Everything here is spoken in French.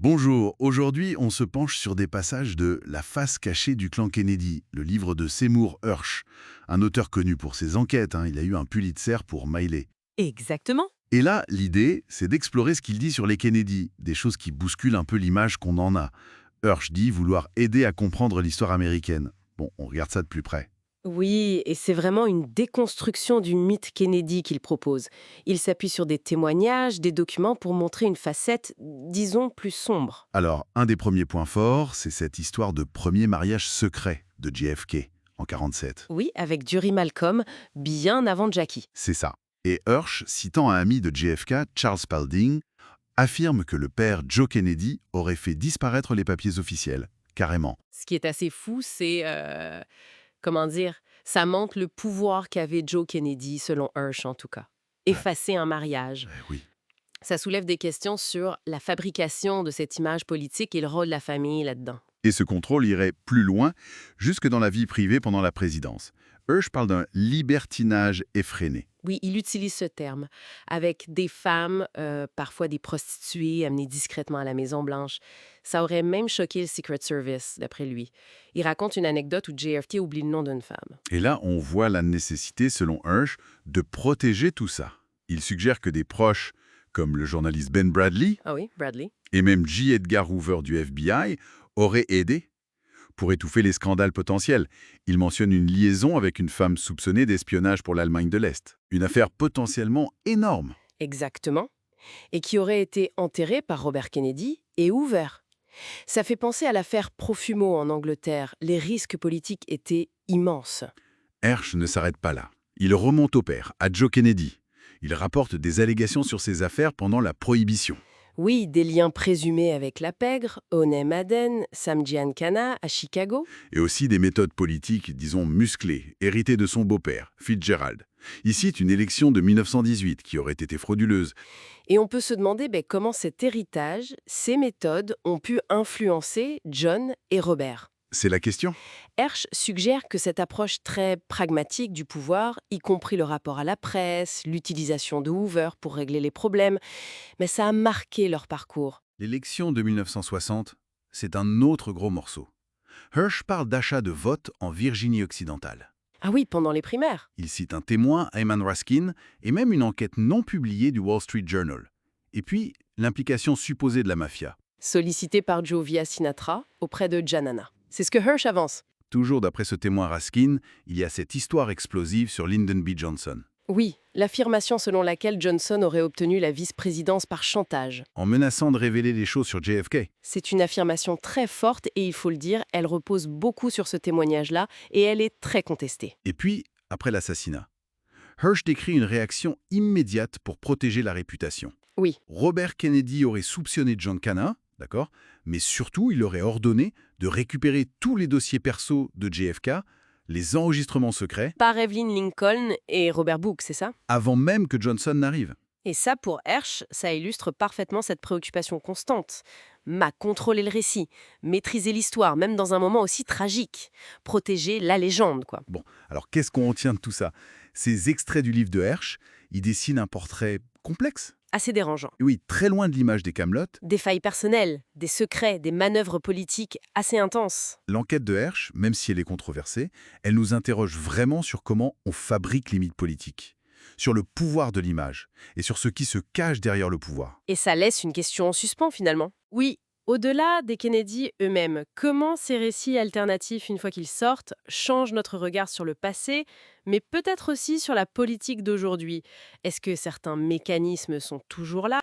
Bonjour, aujourd'hui on se penche sur des passages de La face cachée du clan Kennedy, le livre de Seymour Hersh, un auteur connu pour ses enquêtes, il a eu un Pulitzer pour Miley. Exactement. Et là, l'idée, c'est d'explorer ce qu'il dit sur les Kennedy, des choses qui bousculent un peu l'image qu'on en a. Hersh dit vouloir aider à comprendre l'histoire américaine. Bon, on regarde ça de plus près. Oui, et c'est vraiment une déconstruction du mythe Kennedy qu'il propose. Il s'appuie sur des témoignages, des documents pour montrer une facette, disons, plus sombre. Alors, un des premiers points forts, c'est cette histoire de premier mariage secret de JFK en 47. Oui, avec Dury Malcolm, bien avant Jackie. C'est ça. Et Hersh, citant un ami de JFK, Charles Spalding, affirme que le père Joe Kennedy aurait fait disparaître les papiers officiels, carrément. Ce qui est assez fou, c'est, comment dire, ça montre le pouvoir qu'avait Joe Kennedy, selon Hersh en tout cas. Effacer un mariage. Oui. Ça soulève des questions sur la fabrication de cette image politique et le rôle de la famille là-dedans. Et ce contrôle irait plus loin, jusque dans la vie privée pendant la présidence. Hersh parle d'un libertinage effréné. Oui, il utilise ce terme, avec des femmes, parfois des prostituées, amenées discrètement à la Maison-Blanche. Ça aurait même choqué le Secret Service, d'après lui. Il raconte une anecdote où JFK oublie le nom d'une femme. Et là, on voit la nécessité, selon Hersh, de protéger tout ça. Il suggère que des proches, comme le journaliste Ben Bradley, Ah oui, Bradley? et même J. Edgar Hoover du FBI, auraient aidé pour étouffer les scandales potentiels. Il mentionne une liaison avec une femme soupçonnée d'espionnage pour l'Allemagne de l'Est. Une affaire potentiellement énorme. Exactement. Et qui aurait été enterrée par Robert Kennedy et ouvert. Ça fait penser à l'affaire Profumo en Angleterre. Les risques politiques étaient immenses. Hersh ne s'arrête pas là. Il remonte au père, à Joe Kennedy. Il rapporte des allégations sur ces affaires pendant la Prohibition. Oui, des liens présumés avec la pègre, Onem Aden, Sam Giancana à Chicago. Et aussi des méthodes politiques, disons, musclées, héritées de son beau-père, Fitzgerald. Il cite une élection de 1918 qui aurait été frauduleuse. Et on peut se demander comment cet héritage, ces méthodes ont pu influencer John et Robert. C'est la question. Hersh suggère que cette approche très pragmatique du pouvoir, y compris le rapport à la presse, l'utilisation de Hoover pour régler les problèmes, mais ça a marqué leur parcours. L'élection de 1960, c'est un autre gros morceau. Hersh parle d'achat de votes en Virginie occidentale. Ah oui, pendant les primaires. Il cite un témoin, Ayman Raskin, et même une enquête non publiée du Wall Street Journal. Et puis, l'implication supposée de la mafia. Sollicité par Joe via Sinatra auprès de Janana. C'est ce que Hersh avance. Toujours d'après ce témoin Raskin, il y a cette histoire explosive sur Lyndon B. Johnson. Oui, l'affirmation selon laquelle Johnson aurait obtenu la vice-présidence par chantage. En menaçant de révéler les choses sur JFK. C'est une affirmation très forte et il faut le dire, elle repose beaucoup sur ce témoignage-là et elle est très contestée. Et puis, après l'assassinat, Hersh décrit une réaction immédiate pour protéger la réputation. Oui, Robert Kennedy aurait soupçonné John Cana, d'accord, mais surtout il aurait ordonné de récupérer tous les dossiers perso de JFK, les enregistrements secrets, par Evelyn Lincoln et Robert Booke, c'est ça? avant même que Johnson n'arrive. Et ça, pour Hersh, ça illustre parfaitement cette préoccupation constante. Contrôler le récit, maîtriser l'histoire, même dans un moment aussi tragique. Protéger la légende, quoi. Bon, alors qu'est-ce qu'on retient de tout ça? Ces extraits du livre de Hersh, ils dessinent un portrait complexe. Assez dérangeant. Et oui, très loin de l'image des Camelots. Des failles personnelles, des secrets, des manœuvres politiques assez intenses. L'enquête de Hersh, même si elle est controversée, elle nous interroge vraiment sur comment on fabrique les mythes politiques, sur le pouvoir de l'image et sur ce qui se cache derrière le pouvoir. Et ça laisse une question en suspens, finalement. Oui, au-delà des Kennedy eux-mêmes, comment ces récits alternatifs, une fois qu'ils sortent, changent notre regard sur le passé, mais peut-être aussi sur la politique d'aujourd'hui? Est-ce que certains mécanismes sont toujours là?